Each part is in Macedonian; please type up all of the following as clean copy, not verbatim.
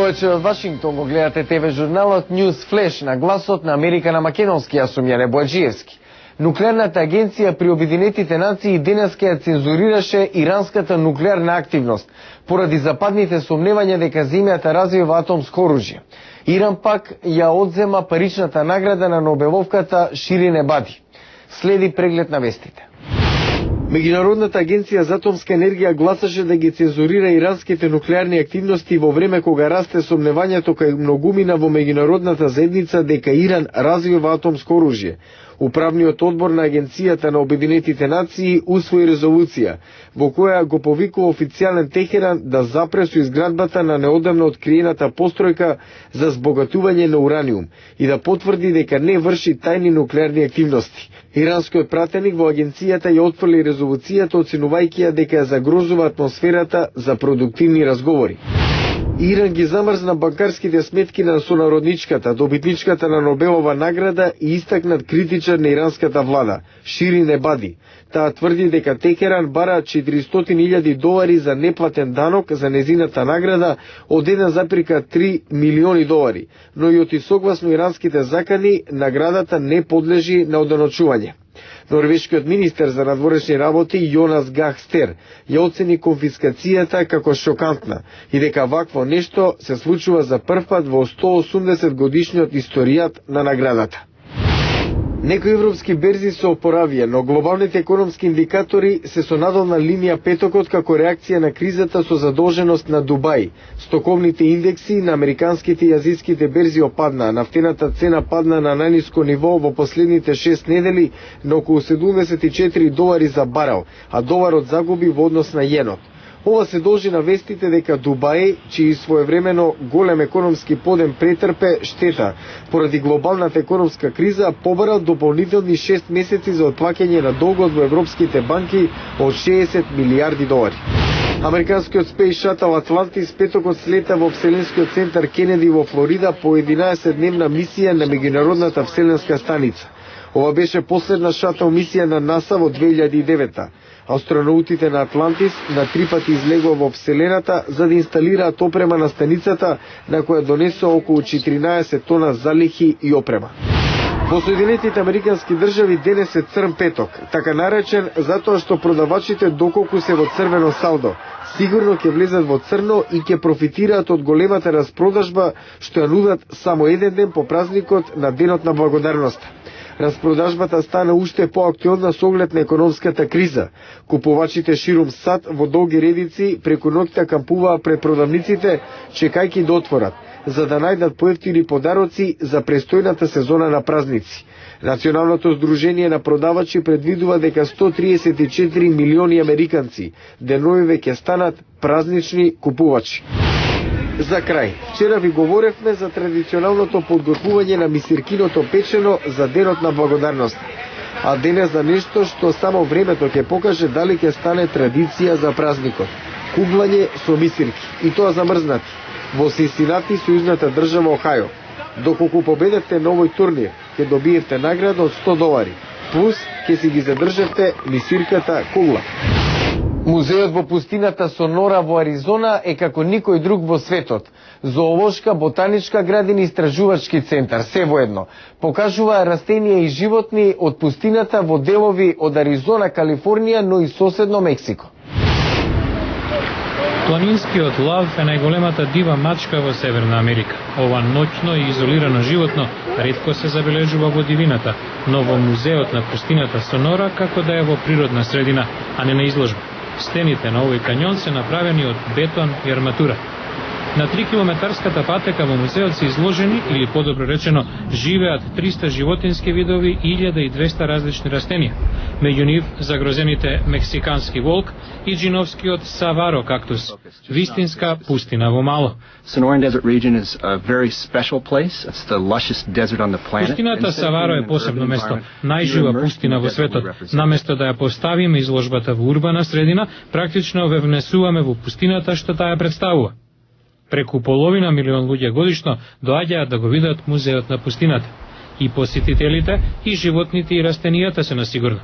Добро вечер од Вашингтон, го гледате ТВ журналот News Flash на гласот на Америка на македонски, јас сум Јане Боаджиевски. Нуклеарната агенција при Обединетите нации денеска ја цензурираше иранската нуклеарна активност, поради западните сомневања дека земјата развива атомско оружје. Иран пак ја одзема паричната награда на нобеловката Ширин Ебади. Следи преглед на вестите. Меѓународната агенција за атомска енергија гласаше да ги цензурира иранските нуклеарни активности во време кога расте сомневањето кај многумина во меѓународната заедница дека Иран развива атомско оружје. Управниот одбор на Агенцијата на Обединетите нации усвои резолуција во која го повикува официјален Техеран да запре со изградбата на неодамно откриената постројка за збогатување на ураниум и да потврди дека не врши тајни нуклеарни активности. Иранскиот пратеник во агенцијата ја отфрли резолуцијата, оценувајќи ја дека ја загрозува атмосферата за продуктивни разговори. Иран ги замрзна банкарските сметки на сонародничката, добитничката на Нобелова награда и истакнат критичар на иранската влада, Ширин Ебади. Таа тврди дека Техеран бара $400,000 за неплатен данок за незината награда од $1,3 милиони, но и оти согласно иранските закани, наградата не подлежи на оданочување. Норвешкиот министер за надворешни работи Јонас Гах Стер ја оцени конфискацијата како шокантна и дека вакво нешто се случува за првпат во 180 годишниот историјат на наградата. Некои европски берзи се опоравија, но глобалните економски индикатори се со надолна линија петокот како реакција на кризата со задолженост на Дубај. Стоковните индекси на американските и азијските берзи опаднаа, нафтената цена падна на најниско ниво во последните 6 недели на околу $74 за барел, а доларот загуби во однос на јенот. Ова се должи на вестите дека Дубај, чиј своевремено голем економски подем претрпе штета поради глобалната економска криза, побара дополнителни 6 месеци за отплаќање на долгот во европските банки од $60 милиарди. Американскиот Space Shuttle Atlantis петокот слета во Вселенскиот центар Кенеди во Флорида по 11-дневна мисија на меѓународната вселенска станица. Ова беше последна шатл мисија на НАСА во 2009. Астронаутите на Атлантис на 3 пати излегува во Вселената за да инсталираат опрема на станицата, на која донесоа околу 14 тона залихи и опрема. Во Соединетите Американски држави денес е црн петок, така наречен затоа што продавачите доколку се во црвено салдо, сигурно ќе влезат во црно и ќе профитираат од големата распродажба што ја нудат само еден ден по празникот на Денот на благодарноста. Распродажбата стана уште поактуелна со оглед на економската криза. Купувачите ширум САД во долги редици преку ноќта кампуваа пред продавниците, чекајќи да отворат, за да најдат поевтини подароци за престојната сезона на празници. Националното здружение на продавачи предвидува дека 134 милиони американци деновиве ќе станат празнични купувачи. За крај, вчера ви говоревме за традиционалното подготвување на мисиркиното печено за Денот на благодарност. А денес за нешто што само времето ќе покаже дали ќе стане традиција за празникот. Куглање со мисирки, и тоа замрзнати, во Синсинати, сојузната држава Охајо. Доколку победевте на овој турнир, ќе добиевте награда од $100, плюс ќе си ги задржате мисирката кугла. Музеот во пустината Сонора во Аризона е како никој друг во светот. Зоолошка, ботаничка градина и истражувачки центар, се воедно. Покажува растенија и животни од пустината во делови од Аризона, Калифорнија, но и соседно Мексико. Планинскиот лав е најголемата дива мачка во Северна Америка. Ова ноќно и изолирано животно ретко се забележува во дивината, но во музеот на пустината Сонора како да е во природна средина, а не на изложба. Стените на овој кањон се направени од бетон и арматура. На 3-километарската патека во музеот се изложени, или подобро речено, живеат 300 животински видови и 1200 различни растенија. Меѓу нив загрозените мексикански волк и джиновскиот саваро кактус. Вистинска пустина во мало. Пустината Саваро е посебно место, најжива пустина во светот. Наместо да ја поставиме изложбата во урбана средина, практично ве внесуваме во пустината што таа ја представува. Преку половина милион луѓе годишно доаѓаат да го видат музеот на пустината. И посетителите, и животните, и растенијата се на сигурно.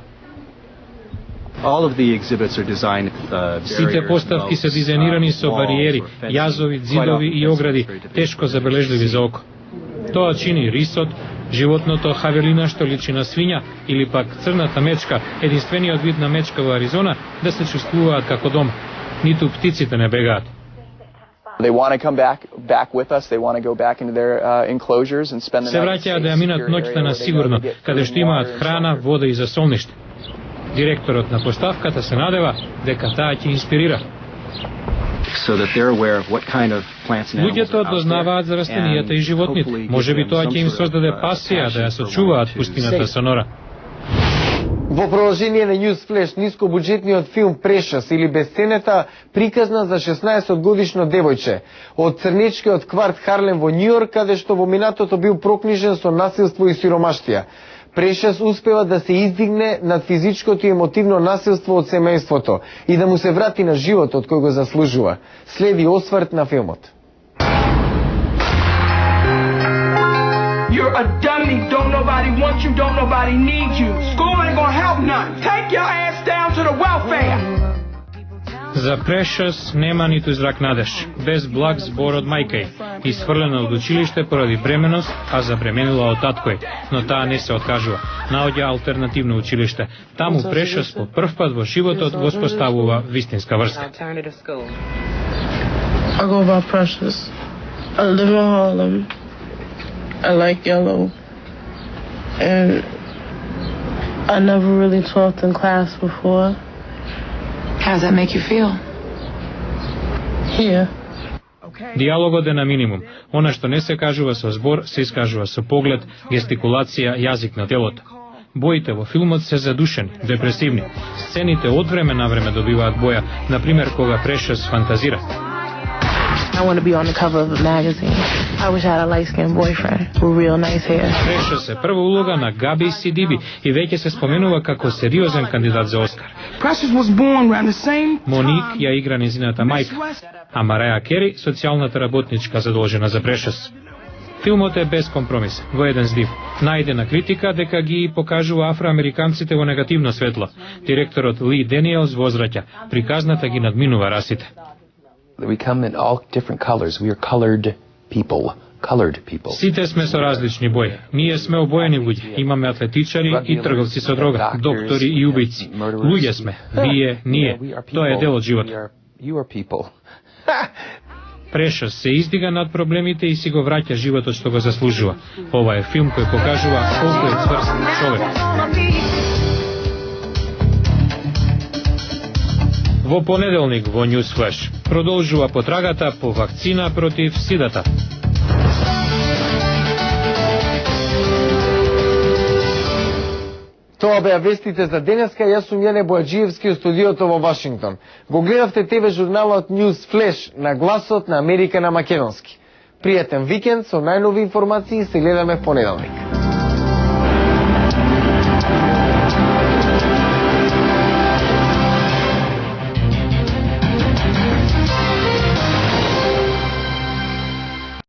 Сите поставки се дизајнирани со бариери, јазови, ѕидови и огради, тешко забележливи за око. Тоа чини рисот, животното хавелина што личи на свиња или пак црната мечка, единствениот вид на мечка во Аризона, да се чувствуваат како дома. Ниту птиците не бегаат. They want to come back with us. They want to go back into their enclosures and spend the night. Се враќаат да ја минат ноќта на сигурно, каде што имаат храна, вода и засолниште. Директорот на поставката се надева дека таа ќе инспирира. Луѓето дознаваат за растенијата и животните. Можеби тоа ќе им создаде пасија да ја сочуваат пустината Сонора. Во продолжение на News Flash, нискобуџетниот филм Precious или Бесценета приказна за 16-годишно девојче од црнечкиот кварт Харлем во Њујорк, каде што во минатото бил прокнижен со насилство и сиромаштија. Precious успева да се издигне над физичкото и емотивно насилство од семејството и да му се врати на животот кој го заслужува. Следи осврт на филмот. You're a dummy, don't nobody want you, don't nobody need you. School ain't gonna help none. Take your ass down to the welfare. За Precious нема ниту зрак надеж, без благ збор од мајка ѝ, исфрлена од училиште поради бременност, а забременила од таткој, но таа не се откажува. Наоѓа алтернативно училиште. Таму Precious по прв пат во животот го споставува вистинска врска. I go by Precious. I live in Harlem. I like yellow. And I never really talked in class before. How does that make you feel? Here. Диалогот е на минимум. Она што не се кажува со збор, се искажува со поглед, гестикулација, јазик на телото. Боите во филмот се задушени, депресивни. Сцените од време на време добиваат боја, например кога Precious фантазира. I want to be on the cover of a magazine. I wish I had a light-skinned boyfriend with real nice hair. Precious е прва улога на Габи Сидиби и веќе се споменува како сериозен кандидат за Оскар. Precious was born around the same. Моник ја игра незината мајка, а Мараја Кери социјалната работничка задолжена за Precious. Филмот е без компромис, во еден здив. Најдена критика дека ги покажува афроамериканците во негативно светло. Директорот Ли Дениелс возраќа, приказната ги надминува расите. We come in all different colors. We are colored people. Сите сме со различни бои. Ние сме обоени луѓе. Имаме атлетичари и трговци со дрога, доктори и убијци. Луѓе сме. Вие, ние. Тоа е дел од животот. Precious се издига над проблемите и си го враќа животот што го заслужува. Ова е филм кој покажува колку е цврст човек. Во понеделник во News Flash продолжува потрагата по вакцина против сидата. Тоа беа вестите за денеска. Јас сум Јане Бојаджиевски од студиото во Вашингтон. Го гледавте ТВ журналот News Flash на гласот на Америка на македонски. Пријатен викенд со најнови информации, се гледаме в понеделник.